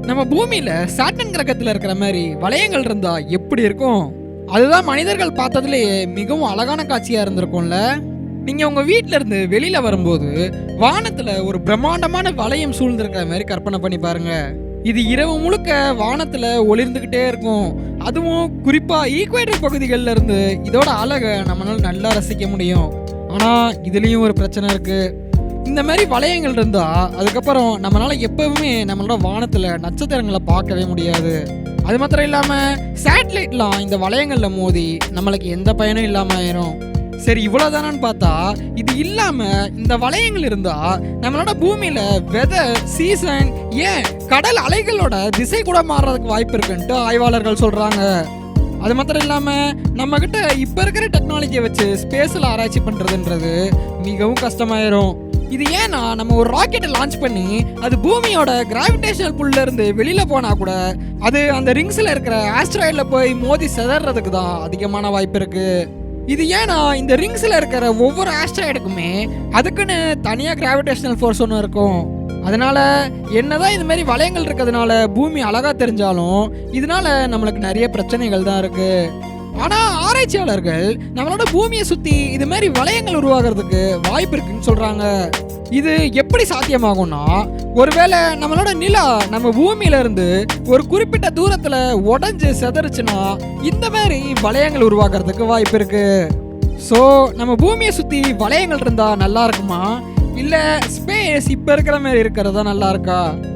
நம்ம பூமியில சாட்டன் கிரகத்துல இருக்கிற மாதிரி வளையங்கள் இருந்தா எப்படி இருக்கும்? அதுதான் மனிதர்கள் பார்த்ததுலயே மிகவும் அழகான காட்சியா இருந்திருக்கும்ல. நீங்க உங்க வீட்ல இருந்து வெளியில வரும்போது வானத்துல ஒரு பிரம்மாண்டமான வளையம் சூழ்ந்திருக்கிற மாதிரி கற்பனை பண்ணி பாருங்க. இது இரவு முழுக்க வானத்துல ஒளிர்ந்துகிட்டே இருக்கும். அதுவும் குறிப்பா ஈக்குவேட்டர் பகுதிகளில் இருந்து இதோட அழகை நம்மளால நல்லா ரசிக்க முடியும். ஆனா இதுலயும் ஒரு பிரச்சனை இருக்கு. இந்த மாதிரி வளையங்கள் இருந்தா அதுக்கப்புறம் நம்மளால எப்பவுமே நம்மளோட வானத்துல நட்சத்திரங்களை பார்க்கவே முடியாது. அது மாத்திரம் இல்லாம சேட்டலைட்லாம் இந்த வளையங்கள்ல மோதி நம்மளுக்கு எந்த பயனும் இல்லாம ஆயிரும். சரி, இவ்வளவுதானான்னு பார்த்தா இது இல்லாம இந்த வளையங்கள் இருந்தா நம்மளோட பூமியில வெதர் சீசன் ஏன் கடல் அலைகளோட திசை கூட மாறுறதுக்கு வாய்ப்பு இருக்குன்ட்டு ஆய்வாளர்கள் சொல்றாங்க. அது மாத்திரம் இல்லாம நம்ம கிட்ட இப்ப இருக்கிற டெக்னாலஜியை வச்சு ஸ்பேஸ்ல ஆராய்ச்சி பண்றதுன்றது மிகவும் கஷ்டமாயிரும். இது ஏன்னா நம்ம ஒரு ராக்கெட்டை லான்ச் பண்ணி அது பூமியோட கிராவிடேஷனல் புல்ல இருந்து வெளியில போனா கூட அது அந்த ரிங்ஸ்ல இருக்கிற ஆஸ்ட்ராய்ட்ல போய் மோதி செதறதுக்கு தான் அதிகமான வாய்ப்பு இருக்கு. இது ஏன்னா இந்த ரிங்ஸ்ல இருக்கிற ஒவ்வொரு ஆஸ்ட்ராய்டுக்குமே அதுக்குன்னு தனியா கிராவிடேஷனல் ஃபோர்ஸ் ஒன்று இருக்கும். அதனால என்னதான் இது மாதிரி வளையங்கள் இருக்கிறதுனால பூமி அழகா தெரிஞ்சாலும் இதனால நம்மளுக்கு நிறைய பிரச்சனைகள் தான் இருக்கு. ஆனா ஆராய்ச்சியாளர்கள் நம்மளோட பூமியை சுத்தி இது மாதிரி வளையங்கள் உருவாகிறதுக்கு வாய்ப்பு இருக்குன்னு சொல்றாங்க. இது எப்படி சாத்தியமாகும்னா, ஒருவேளை நம்மளோட நிலா நம்ம பூமியில இருந்து ஒரு குறிப்பிட்ட தூரத்துல உடைஞ்சு செதறுச்சுன்னா இந்த மாதிரி வளையங்கள் உருவாகிறதுக்கு வாய்ப்பு இருக்கு. ஸோ நம்ம பூமியை சுத்தி வளையங்கள் இருந்தா நல்லா இருக்குமா, இல்ல ஸ்பேஸ் இப்ப இருக்கிற மாதிரி இருக்கிறதா நல்லா இருக்கா?